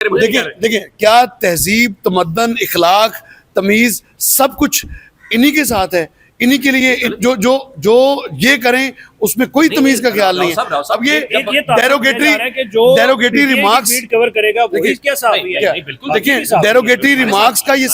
देखिए देखिए क्या तहजीब, तमद्दन, इखलाक, तमीज सब कुछ इन्हीं के साथ है। इन्हीं के लिए जो जो जो ये करें उसमें कोई तमीज का ख्याल नहीं है। अब ये डेरोगेटरी रिमार्क्स कवर करेगा वही क्या साहब है। देखिए डेरोगेटरी रिमार्क्स का ये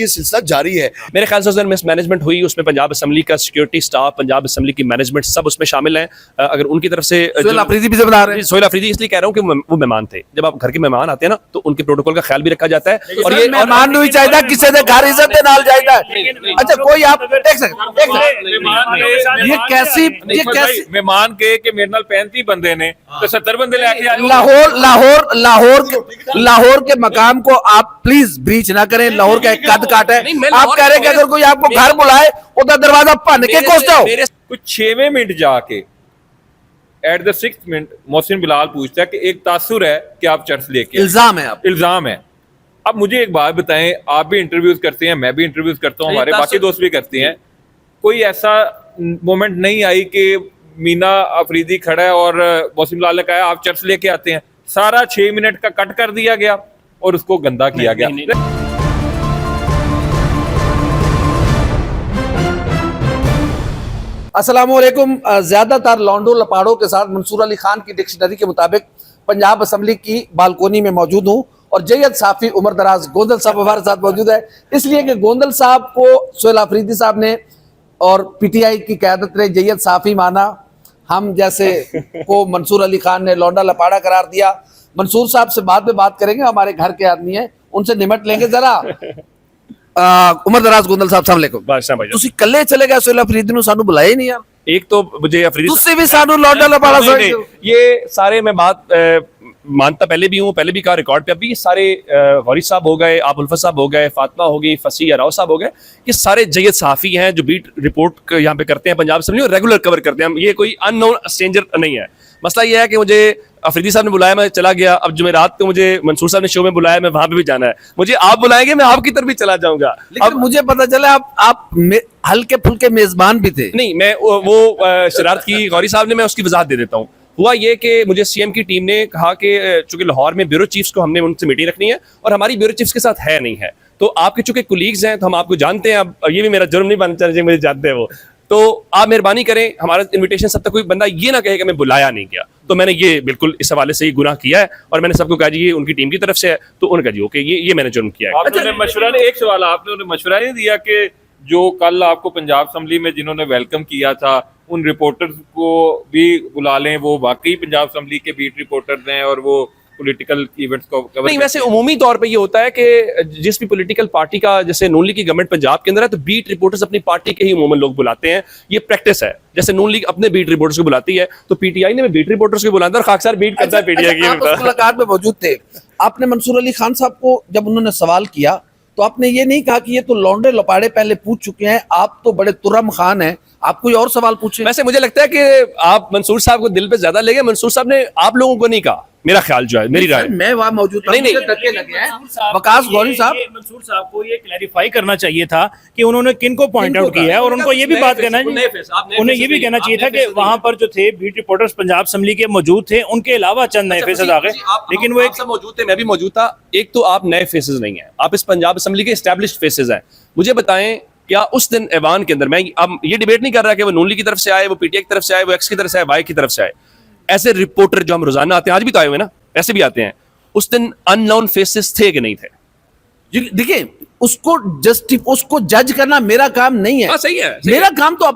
सिलसिला जारी है। मेरे ख्याल से उस दिन मिसमैनेजमेंट हुई, उसमें पंजाब असम्बली का सिक्योरिटी स्टाफ, पंजाब असम्बली की मैनेजमेंट सब उसमें शामिल हैं। अगर उनकी तरफ से सोहेल अफरीदी भी बता रहे हैं, सोहेल अफरीदी इसलिए कह रहा हूँ कि वो मेहमान थे। जब आप घर के मेहमान आते हैं ना तो उनके प्रोटोकॉल का ख्याल भी रखा जाता है। और ये मेहमान नहीं चाहिए किसी ने घर इज्जत के नाल जाएगा। अच्छा कोई आप एक सेकंड ये कैसी मेहमान के मेरे नाल 35 बंदे ने तो 70 बंदे लेके आए। लाहौर के मकाम को आप प्लीज ब्रीच ना करें। लाहौर का कद काट है। आप कह रहे हैं कि अगर कोई आपको घर बुलाए उधर दरवाजा भन के कोसते हो। कुछ 6वें मिनट जाके at the 6th minute Mohsin Bilal पूछता है कि एक तासुर है कि आप चर्च लेके इल्जाम है, इल्जाम है। अब मुझे एक बात बताएं, आप भी इंटरव्यूज करते हैं, मैं भी इंटरव्यूज करता हूं, हमारे बाकी दोस्त भी करते हैं, कोई ऐसा मोमेंट नहीं आई कि मीना अफरीदी खड़ा है और मोहसिन बिलाल ने कहा आप चर्च लेके आते हैं? सारा 6 मिनट का कट कर दिया गया और उसको गंदा किया गया। अस्सलामुअलैकुम। ज्यादातर लौंडो लपाड़ों के साथ मंसूर अली खान की डिक्शनरी के मुताबिक पंजाब असम्बली की बालकोनी में मौजूद हूँ और जैयद साफी उमर दराज गोंदल साहब हमारे साथ मौजूद है, इसलिए कि गोंदल साहब को सोहेल अफरीदी साहब ने और पीटीआई की क़यादत ने जैयद साफी माना, हम जैसे को मंसूर अली खान ने लौंडा लपाड़ा करार दिया। मंसूर साहब से बाद में बात करेंगे, हमारे घर के आदमी हैं, उनसे निमट लेंगे जरा। उमर दराज गोंदल साहब अस्सलाम वालेकुम। तुसी कल्ले चले गए सोहेल अफरीदी ਨੂੰ ਸਾਨੂੰ बुलाया ही नहीं यार। एक तो मुझे अफरीदी तुसी भी सानू लौंडा लपाड़ा समझते हो। ये सारे मैं बात मानता पहले भी हूँ, पहले भी कहा रिकॉर्ड पे। अभी ये सारे गौरी साहब हो गए, आप उल्फत साहब हो गए, फातिमा हो गई, फसी राव साहब हो गए, ये सारे जैयद सहाफ़ी हैं जो बीट रिपोर्ट यहाँ पे करते हैं पंजाब असम्बली और रेगुलर कवर करते हैं। हम ये कोई अननोन स्ट्रेंजर नहीं है। मसला ये है कि मुझे अफरीदी साहब ने बुलाया, मैं चला गया। अब जुमेरात को मुझे मंसूर साहब ने शो में बुलाया, मैं वहां पे भी जाना है। मुझे आप बुलाएंगे, मैं आपकी तरफ भी चला जाऊंगा। अब मुझे पता चला आप हल्के फुल्के मेजबान भी थे। नहीं, मैं वो शरारत की गौरी साहब ने, मैं उसकी वजाहत दे देता हूँ। हुआ ये कि मुझे सीएम की टीम ने कहा कि चूंकि लाहौर में ब्यूरो चीफ्स को हमने उनसे मीटिंग रखनी है और हमारी ब्यूरो चीफ्स के साथ है नहीं है, तो आपके चूंकि कुलीग्स हैं तो हम आपको जानते हैं। अब ये भी मेरा जुर्म नहीं बनना चाहिए, मुझे जानते हैं वो, तो आप मेहरबानी करें हमारा इनविटेशन सब तक कोई बंदा ये ना कहे कि मैं बुलाया नहीं गया। तो मैंने ये बिल्कुल इस हवाले से ही गुनाह किया है और मैंने सबको कहा जी ये उनकी टीम की तरफ से है, तो उन्होंने कहा जी ओके ये मैंने जुर्म किया है। आपने मशवरा ने एक सवाल आपने उन्हें मशवरा नहीं दिया कि जो कल आपको पंजाब असम्बली में जिन्होंने वेलकम किया था उन रिपोर्टर्स को भी बुला लें, वो वाकई पंजाब असम्बली के बीट रिपोर्टर्स हैं और वो पॉलिटिकल इवेंट्स को कवर नहीं। वैसे उमूमी तौर पे ये होता है कि जिस भी पॉलिटिकल पार्टी का, जैसे नून लीग की गवर्नमेंट पंजाब के अंदर है, तो बीट रिपोर्टर्स अपनी पार्टी के ही उमूमन लोग बुलाते हैं। ये प्रैक्टिस है, जैसे नून लीग अपने बीट रिपोर्टर्स को बुलाती है तो पीटीआई ने बीट रिपोर्टर्स को बुलाता है और खाकसार बीट करता है पीटीआई की। आप उस मुलाकात में मौजूद थे, आपने मंसूर अली खान साहब को जब उन्होंने सवाल किया तो आपने ये नहीं कहा कि ये तो लौंडे लपाड़े पहले पूछ चुके हैं, आप तो बड़े तुरम खान हैं, आप कोई और सवाल पूछे। वैसे मुझे लगता है कि आप मंसूर साहब को दिल पे ज्यादा ले गए। मंसूर साहब ने आप लोगों को नहीं कहा, मेरा ख्याल जो है, मेरी राय। मैं वहां मौजूद नहीं धक्के लगे हैं। वकास गौरी साहब, मंसूर साहब को ये क्लैरिफाई करना चाहिए था कि उन्होंने किन को पॉइंट आउट किया है और उनको ये भी बात करना चाहिए, उन्हें ये भी कहना चाहिए था कि वहां पर जो थे बीट रिपोर्टर्स पंजाब असम्बली के मौजूद थे, उनके अलावा चंद नए फेसेस आ गए, लेकिन वो एक सब मौजूद थे, मैं भी मौजूद था। एक तो आप नए फेसेस नहीं है, आप इस पंजाब असम्बली के एस्टैब्लिश्ड फेसेस हैं। मुझे बताएं क्या उस दिन ऐवान के अंदर, मैं अब ये डिबेट नहीं कर रहा कि वो नून लीग की तरफ से आए, वो पीटीआई की तरफ से आए, वो एक्स की तरफ से आए, वाई की तरफ से आए, ऐसे रिपोर्टर जो हम रोजाना आते हैं, आज भी तो आए हुए ना, ऐसे भी आते हैं, उस दिन अननोन फेसेस थे कि नहीं थे? देखिए उसको जज करना मेरा काम नहीं है। सही है, मेरा काम तो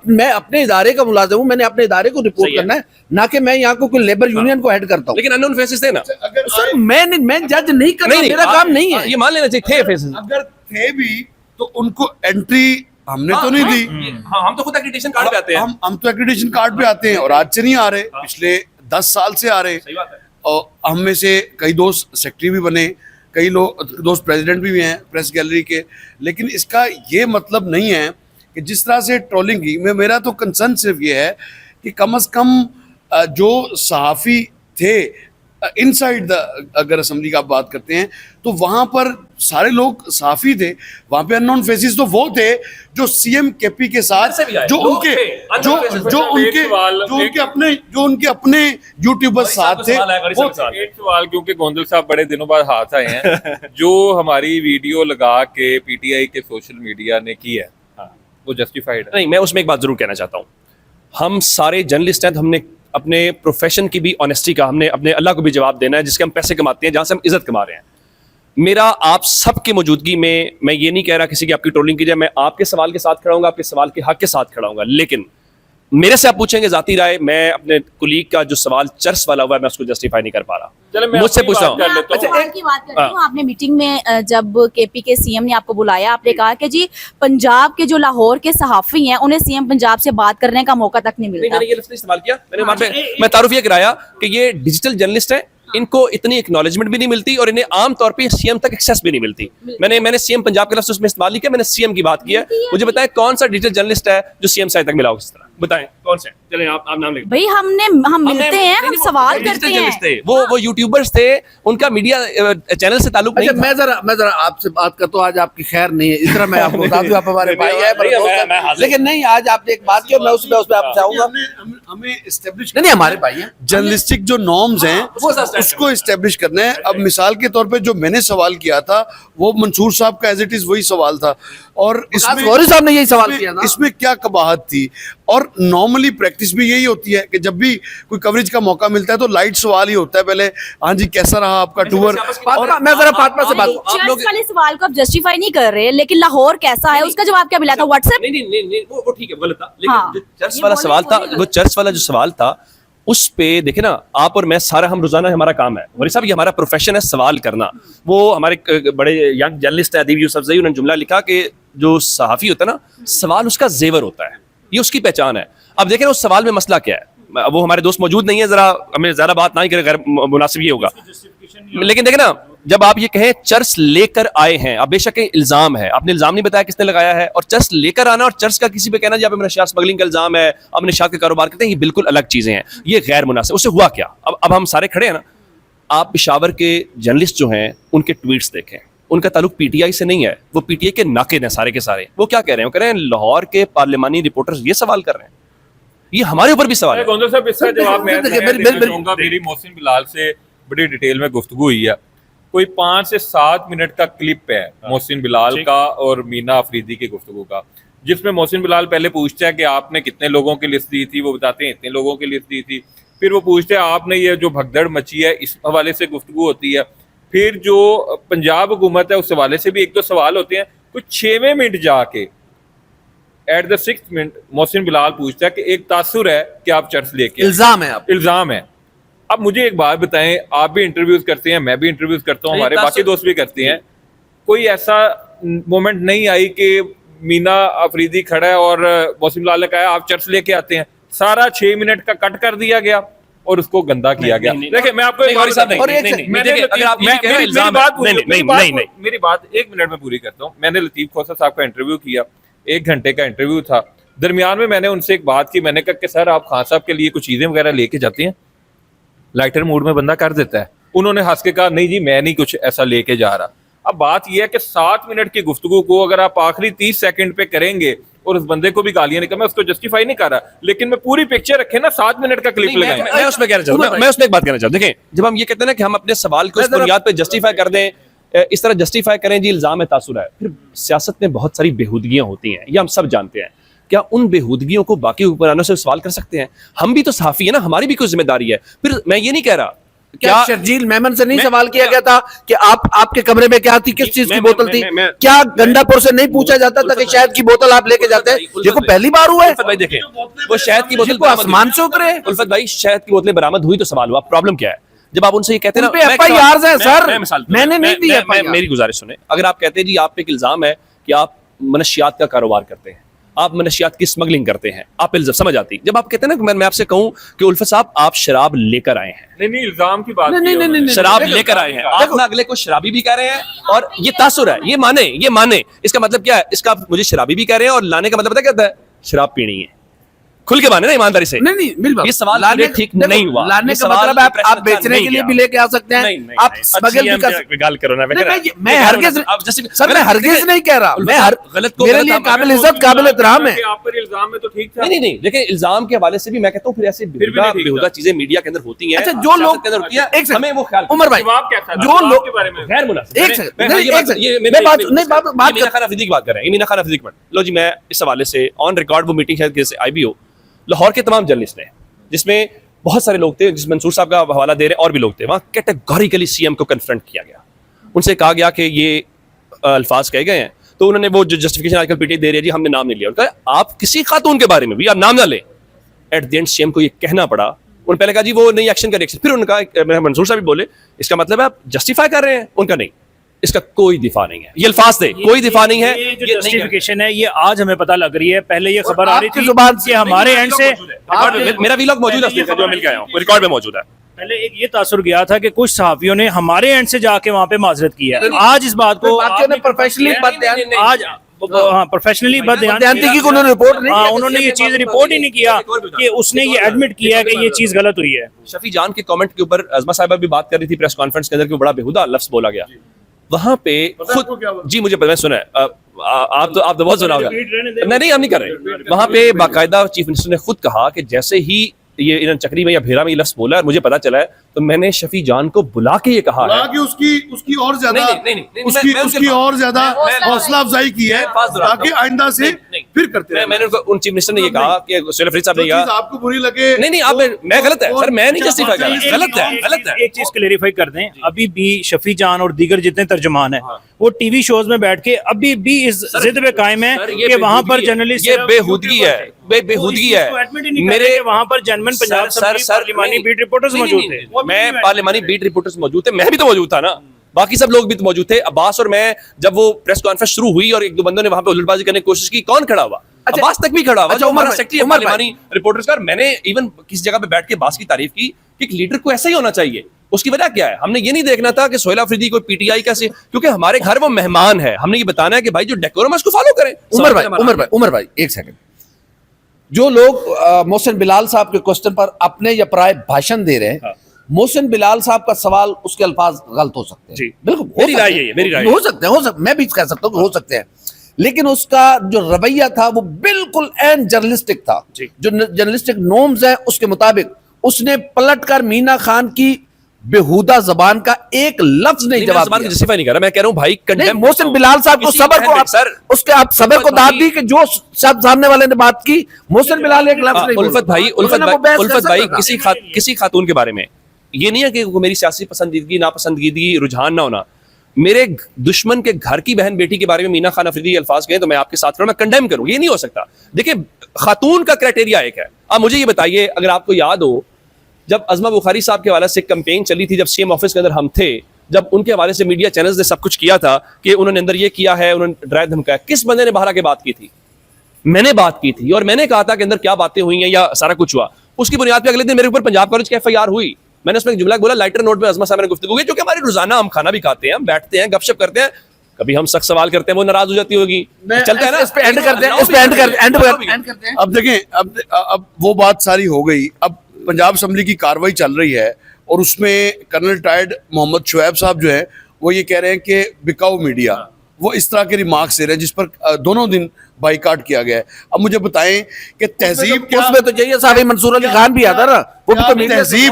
मैं अपने इदारे का मुलाजिम हूं, मैंने अपने इदारे को रिपोर्ट करना है, ना कि मैं यहाँ को कोई लेबर यूनियन को हेड करता हूँ। लेकिन अननोन फेसेस थे ना सर, मैं जज नहीं करता, मेरा काम नहीं है। ये मान लेना चाहिए थे फेसेस। अगर थे भी तो उनको एंट्री हमने तो नहीं दी। हम तो खुद एक्रेडिटेशन कार्ड पे आते हैं। हम तो एक्रेडिटेशन कार्ड पे आते हैं और आज से नहीं आ रहे, पिछले 10 साल से आ रहे। सही बात है। और हम में से कई दोस्त सेक्रेटरी भी बने, कई लोग दोस्त प्रेसिडेंट भी हैं प्रेस गैलरी के। लेकिन इसका ये मतलब नहीं है कि जिस तरह से ट्रोलिंग की, मेरा तो कंसर्न सिर्फ ये है कि कम से कम जो सहाफ़ी थे इनसाइड द, अगर असम्बली का आप बात करते हैं तो वहाँ पर सारे लोग सहाफी थे वहां पे, अननोन फेसेस तो वो थे जो सीएम केपी के साथ, जो उनके अपने यूट्यूबर साथ थे। एक सवाल, क्योंकि गोंदल साहब बड़े दिनों बाद हाथ आए हैं, जो हमारी वीडियो लगा के पीटीआई के सोशल मीडिया ने की है, वो जस्टिफाइड है? नहीं, मैं उसमें एक बात जरूर कहना चाहता हूँ। हम सारे जर्नलिस्ट हैं, तो हमने अपने प्रोफेशन की भी ऑनेस्टी का, हमने अपने अल्लाह को भी जवाब देना है, जिसके हम पैसे कमाते हैं, जहां से हम इज्जत कमा रहे हैं। मेरा आप सबकी मौजूदगी में, मैं ये नहीं कह रहा किसी की आपकी ट्रोलिंग की जाए, मैं आपके सवाल के साथ खड़ा हूंगा, आपके सवाल के हक के साथ खड़ा हूंगा, लेकिन मेरे से आप पूछेंगे जाती राय, मैं अपने कुलीग का जो सवाल चर्च वाला हुआ है, मैं उसको जस्टिफाई नहीं कर पा रहा। मुझसे पूछ रहा हूँ। की बात करती हूँ, आपने मीटिंग में जब केपी के सीएम ने आपको बुलाया, आपने कहा कि जी पंजाब के जो लाहौर के सहाफी हैं उन्हें सीएम पंजाब से बात करने का मौका तक नहीं मिलता। मैंने ये लफ्ज़ इस्तेमाल किया, मैंने वहां पे मैं तारुफ ये कराया कि ये डिजिटल जर्नलिस्ट है, इनको इतनी एक्नॉलेजमेंट भी नहीं मिलती और इन्हें आम तौर पे सीएम तक एक्सेस भी नहीं मिलती। मैंने सीएम पंजाब के लफ्ज़ उसमें इस्तेमाल नहीं किया, मैंने सीएम की बात की है। मुझे बताएं कौन सा डिजिटल जर्नलिस्ट है जो सीएम साइड तक मिला हो किस तरह, बताएं कौन से? चलें आप नाम लिख। भाई हम मिलते हैं, हम सवाल करते हैं। वो यूट्यूबर्स थे, उनका मीडिया चैनल से ताल्लुक नहीं। मैं जरा आपसे बात करता हूँ, आज आपकी खैर नहीं है, इस तरह मैं आपको बता दूं, आप हमारे भाई हैं, लेकिन नहीं, आज आपने एक बात की और मैं उसमें आपसे आऊंगा। हमें एस्टेब्लिश नहीं, हमारे भाई हैं, जर्नलिस्टिक जो नॉर्म्स हैं उसको एस्टेब्लिश करना है। अब मिसाल के तौर पे जो मैंने सवाल किया था वो मंसूर साहब का एज इट इज वही सवाल था, और इसमें गौरी साहब ने यही सवाल किया था, इसमें क्या कबाहत थी। और नॉर्मली प्रैक्टिस भी यही होती है कि जब भी कोई कवरेज का मौका मिलता है तो लाइट सवाल ही होता है पहले, हाँ जी कैसा रहा आपका टूर। और मैं जरा फातिमा से बात, आप लोग वाले सवाल को आप जस्टिफाई नहीं कर रहे, लेकिन लाहौर कैसा है उसका जवाब क्या मिला था? व्हाट्सएप नहीं, वो ठीक है, गलत था, लेकिन जो चर्च वाला सवाल था, वो चर्च वाला जो सवाल था उस पे देखे ना, आप और मैं सारा, हम रोजाना हमारा काम है वरी साहब, ये हमारा प्रोफेशन है सवाल करना। वो हमारे बड़े यंग जर्नलिस्ट है अदीब यूसुफजई, उन्होंने जुमला लिखा कि जो सहाफी होता है ना, सवाल उसका जेवर होता है, ये उसकी पहचान है। अब देखें ना उस सवाल में मसला क्या है, वो हमारे दोस्त मौजूद नहीं है, जरा हमें ज्यादा बात ना ही करें, गैर मुनासिब ये होगा। लेकिन देखें ना, जब आप ये कहें चर्च लेकर आए हैं, अब बेशक इल्जाम है, आपने इल्जाम नहीं बताया किसने लगाया है, और चर्च लेकर आना और चर्च का किसी पे कहना जी आप नशियात स्मगलिंग का इल्जाम है, आप नशियात का कारोबार करते हैं, ये बिल्कुल अलग चीजें हैं, ये गैर मुनासिब। उससे हुआ क्या? अब हम सारे खड़े हैं ना, आप पेशावर के जर्नलिस्ट जो हैं उनके ट्वीट्स देखें, उनका ताल्लुक पीटीआई से नहीं है, वो पीटीआई के नाकिद हैं सारे के सारे। वो क्या कह रहे हैं? वो कह रहे हैं लाहौर के पार्लिमानी रिपोर्टर्स ये सवाल कर रहे हैं, ये हमारे ऊपर भी सवाल है। गोंदल साहब इसका जवाब मैं देना चाहूंगा। मेरी मोहसिन बिलाल से बड़ी डिटेल में गुफ्तगू हुई है, कोई 5 से 7 मिनट का क्लिप है मोहसिन बिलाल का और मीना अफरीदी की गुफ्तगू का, जिसमें मोहसिन बिलाल पहले पूछता है कि आपने कितने लोगों की लिस्ट दी थी, वो बताते हैं इतने लोगों की लिस्ट दी थी। फिर वो पूछते हैं आपने ये जो भगदड़ मची है, इस हवाले से गुफ्तगू होती है। फिर जो पंजाब हुकूमत है उस हवाले से भी 1-2 सवाल होते हैं। कुछ 6वें मिनट जाके at the 6th minute Mohsin Bilal पूछता है कि एक तासुर है कि आप चर्च लेके, इल्जाम है। अब मुझे एक बात बताएं, आप भी इंटरव्यूज करते हैं, मैं भी इंटरव्यूज करता हूं, हमारे बाकी दोस्त भी करते हैं, कोई ऐसा मोमेंट नहीं आई कि मीना अफरीदी खड़ा है और मोहसिन बिलाल ने कहा आप चर्च लेके आते हैं? सारा 6 मिनट का कट कर दिया गया और उसको गंदा किया गया। देखिए मैं आपको मेरी बात 1 मिनट में पूरी करता हूँ। मैंने लतीफ खोसा साहब का इंटरव्यू किया, 1 घंटे का इंटरव्यू था। दरमियान में मैंने उनसे एक बात की, मैंने कहा कि सर आप खान साहब के लिए कुछ चीजें वगैरह लेके जाते हैं? लाइटर मूड में बंदा कर देता है। उन्होंने हंस के कहा नहीं जी मैं नहीं कुछ ऐसा लेके जा रहा। अब बात यह है कि 7 मिनट की गुफ्तगू को अगर आप आखिरी 30 सेकंड पे करेंगे और उस बंदे को भी गालियां निकल, मैं उसको जस्टिफाई नहीं कर रहा, लेकिन मैं पूरी पिक्चर रखे ना, 7 मिनट का क्लिप लगाएं। मैं उसमें कहना चाहूँ, मैं उसमें एक बात कहना चाहूँ। देखें, जब हम ये कहते हैं ना कि हम अपने सवाल को इस बुनियाद पे जस्टिफाई कर दें, इस तरह जस्टिफाई करें जी इल्जाम है तासुर है, फिर सियासत में बहुत सारी बेहूदगियां होती हैं, ये हम सब जानते हैं। क्या उन बेहूदगियों को बाकी हुक्मरानों से सवाल कर सकते हैं? हम भी तो सहाफी है ना, हमारी भी कोई जिम्मेदारी है। फिर मैं ये नहीं कह रहा क्या शर्जील मेमन से नहीं सवाल किया गया था कि आपके कमरे में क्या थी, किस चीज की बोतल थी? क्या गंडापुर से नहीं पूछा जाता था कि शहद की बोतल आप लेके जाते हैं? देखो पहली बार हुआ है भाई, देखें वो शहद की बोतल आसमान से उतरे। उल्फत भाई शहद की बोतलें बरामद हुई तो सवाल हुआ, प्रॉब्लम क्या है? जब आप उनसे ये कहते हैं ना FIR है सर, मैंने नहीं दी FIR। मेरी गुजारिश सुने, अगर आप कहते हैं जी आप पे एक इल्जाम है कि आप मनशियात का कारोबार करते हैं, आप मनशियात की स्मगलिंग करते हैं, आप इल्जाम समझ आती। जब आप कहते हैं ना, मैं आपसे कहूं कि उल्फत साहब आप शराब लेकर आए हैं, नहीं इल्जाम की बात नहीं, शराब लेकर आए हैं, आप ना अगले को शराबी भी कह रहे हैं और ये तासुर है, ये माने। इसका मतलब क्या है? इसका मुझे शराबी भी कह रहे हैं और लाने का मतलब पता क्या होता है? शराब पीनी है। खुल के माने ना ईमानदारी से। नहीं बिल्कुल ये सवाल लाने ठीक नहीं हुआ। लाने ये का सवाल मतलब आप बेचने के लिए भी लेके आ सकते हैं, आप स्मगल भी कर सकते हैं। गाल करो ना, मैं हरगिज सर, मैं हरगिज नहीं कह रहा, मैं गलत को मेरे लिए काबिल इज्जत काबिल एहतराम है। आप पर इल्जाम है तो ठीक था। नहीं देखिए, इल्जाम के हवाले से भी मैं कहता हूँ फिर ऐसे बेहुदा चीजें मीडिया के अंदर होती हैं। अच्छा, जो लोग एक सेकंड, हमें वो ख्याल उमर भाई, जवाब क्या था जो लोग के बारे में? गैर मुनासिब, एक सेकंड, मैं बात मीना खान अफरीदी की बात कर रहे हैं, मीना खान अफरीदी की बात। लो जी, मैं इस हवाले से ऑन रिकॉर्ड वो मीटिंग शायद जैसे IBO लाहौर के तमाम जर्नलिस्ट ने, जिसमें बहुत सारे लोग थे, जिस मंसूर साहब का हवाला दे रहे हैं और भी लोग थे, वहाँ कैटेगोरिकली CM को कन्फ्रंट किया गया। उनसे कहा गया कि ये अल्फाज कहे गए हैं, तो उन्होंने वो जो जस्टिफिकेशन आजकल PTI दे रही है जी हमने नाम नहीं लिया, उनका आप किसी खातून के बारे में भी आप नाम ना लें। एट द एंड CM को ये कहना पड़ा। उन्होंने पहले कहा जी वो नहीं एक्शन करें, फिर उनका मंसूर साहब भी बोले इसका मतलब है आप जस्टिफाई कर रहे हैं, उनका नहीं, इसका कोई दिफा नहीं है। ये अल्फाज थे, कोई दिफा नहीं है। ये जो जस्टिफिकेशन है ये आज हमें पता लग रही है, पहले ये खबर आ रही आपकी थी जुबान कि हमारे एंड से मेरा वीलॉग मौजूद है, जो मिल के आया हूं, रिकॉर्ड में मौजूद है। पहले एक ये तासुर गया था कि कुछ सहाफियों ने हमारे एंड से जाके वहां पे माजरत की है। आज इस बात को बाकियों ने प्रोफेशनली आज प्रोफेशनली बदयांतिकी को उन्होंने रिपोर्ट नहीं किया। उन्होंने ये चीज रिपोर्ट ही नहीं किया कि उसने ये एडमिट किया है कि ये चीज गलत हुई है। शफी जान के कमेंट के ऊपर अज़मा साहिबा भी बात कर रही थी प्रेस कॉन्फ्रेंस के अंदर कि बड़ा बेहुदा लफ्ज बोला गया वहां पे खुद। जी मुझे पता, मैं सुना है, आप तो बहुत सुना होगा। नहीं, हम नहीं कर रहे। वहां पे बाकायदा चीफ मिनिस्टर ने खुद कहा कि जैसे ही ये इन्होंने चक्री में या भेरा में ये लफ्ज बोला, मुझे पता चला है, तो मैंने शफी जान को बुला के ये कहा है कि उसकी और ज्यादा उसकी और ज्यादा हौसला अफजाई की है ताकि आइंदा से फिर करते रहे। मैंने उन चीफ मिनिस्टर ने ये कहा कि सोहेल अफरीदी साहब ने जो कहा चीज आपको बुरी लगे नहीं आप मैं गलत है सर, मैं नहीं जस्टिफाई कर रहा, गलत है। एक चीज क्लेरिफाई कर दें, अभी भी शफी जान और दीगर जितने तर्जुमान है वो टीवी शोज में बैठ के अभी भी इस जिद पे कायम है कि वहां पर जर्नलिस्ट ये बेहूदगी है, बेहूदगी है। मेरे वहां पर जनमन पंजाब पार्लिमानी बीट रिपोर्टर्स मौजूद थे, मैं पार्लिमानी बीट रिपोर्टर्स मौजूद थे, मैं भी तो मौजूद था ना, बाकी सब लोग भी तो मौजूद थे। अब्बास और मैं, जब वो प्रेस कॉन्फ्रेंस शुरू हुई और एक दो बंदों ने वहां पे उलटबाजी करने की कोशिश की, कौन खड़ा हुआ? अब्बास तक भी खड़ा हुआ। अच्छा, हमारा सेक्रेटरी पार्लिमानी रिपोर्टर्स का, मैंने इवन किसी जगह पे बैठ के अब्बास की तारीफ की कि एक लीडर को ऐसा ही होना चाहिए। उसकी वजह क्या है? हमने ये नहीं देखना था कि सोहेल अफरीदी कोई PTI कैसे, क्योंकि हमारे घर वो मेहमान है, हमने ये बताना है कि भाई जो डेकोरम है उसको फॉलो करें। उमर भाई एक सेकंड, जो लोग मोहसिन बिलाल साहब के क्वेश्चन पर अपने या पराए भाषण दे रहे हैं, मोहसिन बिलाल साहब का सवाल, उसके अल्फाज गलत हो सकते हैं जी, बिल्कुल, मेरी राय है, मेरी राय हो सकते हैं, मैं भी कह सकता हूँ कि हो सकते हैं, लेकिन उसका जो रवैया था वो बिल्कुल एन जर्नलिस्टिक था। जो जर्नलिस्टिक नॉर्म्स हैं उसके मुताबिक उसने पलटकर मीना खान की बेहुदा जबान का एक लफ्ज नहीं जवाब दिया। जस्टिफाई नहीं कर रहा, मैं कह रहा हूं भाई नहीं, मोहसिन बिलाल साहब को सबर को उसके आप सबर को दाद दी कि जो शब्द सामने वाले ने बात की, मोहसिन बिलाल एक लफ्ज नहीं बोला। उल्फत भाई किसी खातून के बारे में ये नहीं है कि मेरी सियासी पसंदीदगी नापसंदीदगी रुझान ना होना, मेरे दुश्मन के घर की बहन बेटी के बारे में मीना खान अफरीदी अल्फाज कहें तो मैं आपके साथ मैं कंडेम करूं, ये नहीं हो सकता। देखिए खातून का क्राइटेरिया एक है। आप मुझे ये बताइए, अगर आपको याद हो जब अज़मा बुखारी साहब के हवाले से कैंपेन चली थी, जब CM ऑफिस के अंदर हम थे, जब उनके हवाले से मीडिया चैनल्स ने सब कुछ किया था कि उन्होंने अंदर ये किया है, उन्होंने डराया धमकाया, किस बंदे ने बाहर आके बात की थी? मैंने बात की थी और मैंने कहा था कि अंदर क्या बातें हुई हैं या सारा कुछ हुआ। उसकी बुनियाद पे अगले दिन मेरे ऊपर पंजाब कॉलेज की FIR हुई। मैंने उसमें एक जुमला बोला, लाइटर नोट पे अज़मा साहब ने गुफ्तगू की, क्योंकि हमारी रोजाना हम खाना भी खाते हैं, हम बैठते हैं, गपशप करते हैं, कभी हम सख्त सवाल करते हैं, वो नाराज हो जाती होगी, चलता है ना, इस पे एंड करते हैं। अब देखें, अब वो बात सारी हो गई। अब पंजाब असम्बली की कार्रवाई चल रही है और उसमें कर्नल टायर्ड मोहम्मद शुएब साहब जो है वो ये कह रहे हैं कि बिकाऊ मीडिया, वो इस तरह के रिमार्क्स दे रहे हैं जिस पर दोनों दिन बाइकाट किया गया है। अब मुझे बताएं कि तहजीब क्या, उसमें तो जैसे साहब मंसूर अली खान भी आता ना, वो भी तो तहजीब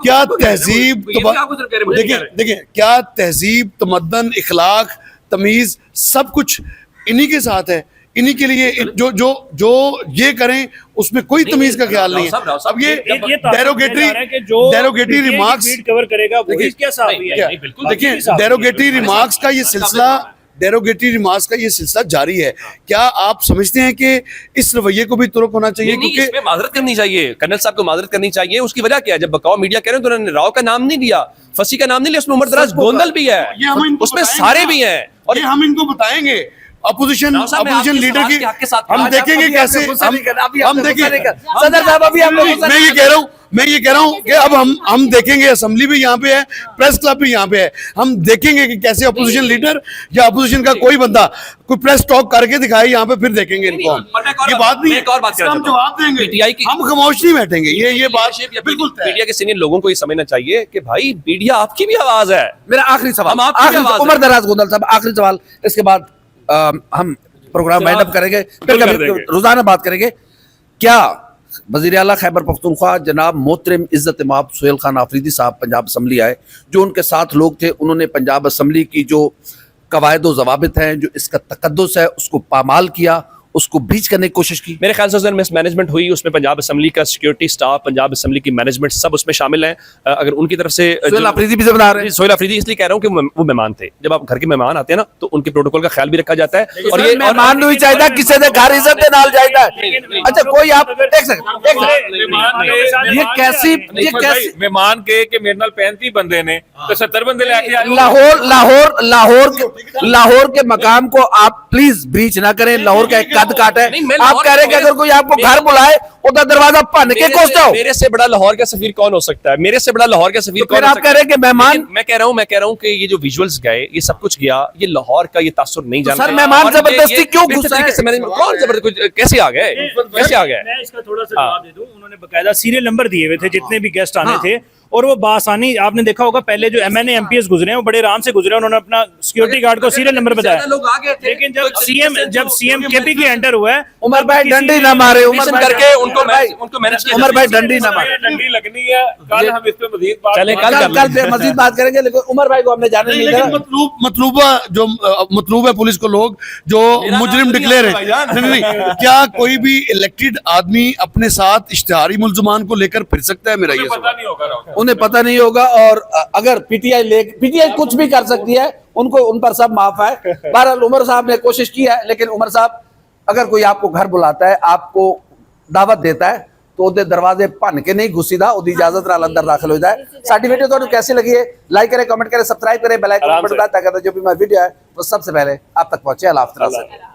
क्या तहजीब, देखिए क्या तहजीब, तमद्दन, इखलाक, तमीज सब कुछ इन्हीं के साथ है, इन्हीं के लिए जो ये करें उसमें कोई तमीज का ख्याल नहीं है। अब ये डेरोगेटरी रिमार्क्स कवर करेगा, क्या देखिए डेरोगेटरी रिमार्क्स का ये सिलसिला, डेरोगेटरी रिमार्क्स का ये सिलसिला जारी है। क्या आप समझते हैं कि इस रवैये को भी तुरक होना चाहिए? क्योंकि इसमें माजरत करनी चाहिए, कर्नल साहब को माजरत करनी चाहिए। उसकी वजह क्या है? जब बकाओ मीडिया कह रहे हैं तो उन्होंने राव का नाम नहीं लिया, फसी का नाम नहीं लिया, उसमें उमर दराज गोंदल भी है, उसमें सारे भी हैं, और ये हम इनको बताएंगे। अपोजिशन राव साहब, मैं अपोजिशन आपके लीडर सवाल की के हक के साथ हम आज देखेंगे अभी कैसे आपने गुस्सा नहीं करना, अभी हम आपने गुस्सा नहीं देखेंगे करना। सदर साहब, अभी आपने गुस्सा मैं नहीं ये कह रहा हूँ कि अब हम देखेंगे, असेंबली भी यहाँ पे है, प्रेस क्लब भी यहाँ पे है, हम देखेंगे कि कैसे अपोजिशन लीडर या अपोजिशन का कोई बंदा कोई प्रेस टॉक करके दिखाए यहाँ पे, फिर देखेंगे इनको हम। और मैं एक और ये बात- बात नहीं मैं है, एक और बात इसका कहना हम चाहता हूं। जवाब देंगे, PTI की- हम खामोश नहीं बैठेंगे, ये बात बिल्कुल तय है। मीडिया के सीनियर लोगों को ये समझना चाहिए कि भाई मीडिया आपकी भी आवाज है। मेरा आखिरी सवाल, हम आपकी आखिरी आवाज उमर है। दराज गोंदल साहब, आखिरी सवाल, इसके बाद हम प्रोग्राम वाइंड अप करेंगे, फिर कर कभी देंगे। रोजाना बात करेंगे। क्या वजीर आला खैबर पख्तूनख्वा जनाब मोहतरम इज्जत माब सुहेल खान आफरीदी साहब पंजाब असम्बली आए, जो उनके साथ लोग थे, उन्होंने पंजाब असम्बली की जो कवायद जवाबित हैं, जो इसका तकद्दुस है, उसको पामाल किया, उसको ब्रीच करने की कोशिश की। मेरे ख्याल से उस दिन मिस मैनेजमेंट हुई, उसमें पंजाब असम्बली का सिक्योरिटी स्टाफ, पंजाब असम्बली की मैनेजमेंट सब उसमें शामिल हैं। अगर उनकी तरफ से सुहेल आफरीदी भी जिम्मेदार है। सोहेल अफरीदी इसलिए कह रहा हूँ कि वो मेहमान थे। जब आप घर के मेहमान आते हैं ना तो उनके प्रोटोकॉल का ख्याल भी रखा जाता है। और ये मेहमान नहीं चाहिए, किसी ने घर इज्जत के नाल जायदा है। अच्छा कोई आप एक सेकंड, ये कैसी मेहमान के कि मेरे नाल 35 बंदे ने तो 70 बंदे लेके आए। लाहौर के मकाम को आप प्लीज ब्रीच ना करें। लाहौर का एक कद काट है। नहीं, मैं आप लाहौर कह रहे हैं कि अगर कोई आपको घर बुलाए उधर दरवाजा भन के घुस जाओ, मेरे से बड़ा लाहौर का सफीर कौन हो सकता है? मेरे से बड़ा लाहौर का सफीर तो कौन फिर हो आप सकता कह रहे हैं कि मेहमान- लेकिन मैं कह रहा हूँ कि ये जो विजुअल्स गए, ये सब कुछ गया, ये लाहौर का ये तासुर नहीं तो जानता। सर, मेहमान और ये- जबरदस्ती ये क्यों बेहतर घुसा तरीके है? से मैंने- कौन जबरदस्ती कैसे आ गए? कैसे आ गए? मैं इसका थोड़ा सा जवाब दे दूं। उन्होंने बकायदा सीरियल नंबर दिए हुए थे जितने भी गेस्ट आने थे, और वो बासानी आपने देखा होगा पहले जो MNA MPS गुजरे हैं वो बड़े आराम से गुजरे, उन्होंने अपना सिक्योरिटी गार्ड को सीरियल नंबर बताया। ज्यादा लोग आ गए थे। लेकिन तो जब सीएम KP के एंटर हुआ है, उमर भाई डंडी ना मारे, उमर Listen भाई करके उनको भाई, उनको मैनेज किया उमर जाता भाई है। डंडी ना मारे। डंडी लगनी है, कल हम इस पे मजीद बात चलें, करेंगे। कल कल फिर मजीद बात करेंगे, लेकिन उमर भाई को हमने जाने नहीं लेकिन दिया। मतलूब है पुलिस को लोग जो मुजरिम डिक्लेयर है। नहीं, क्या कोई भी इलेक्टेड आदमी अपने साथ इश्तिहारी मुल्जमान को लेकर फिर सकता है? मेरा ये पता सवाल। नहीं होगा राव। उन्हें पता नहीं होगा, और अगर पीटीआई कुछ भी कर सकती है, उनको उन पर सब माफ है। बहरहाल उमर साहब ने कोशिश की है, लेकिन उमर साहब अगर कोई आपको घर बुलाता है, आपको दावत देता है, तो ਉਹਦੇ दरवाजे भन के नहीं घुसीदा, ਉਹਦੀ इजाजत नाल अंदर दाखिल हो जाए। साडी वीडियो ਤੁਹਾਨੂੰ कैसी लगी है? लाइक करें, कमेंट करें, सब्सक्राइब करें, बेल आइकन बटन दबाएं ताकि जो भी हमारी वीडियो है वो सबसे पहले आप तक पहुंचे। अल्लाह हाफ़िज़।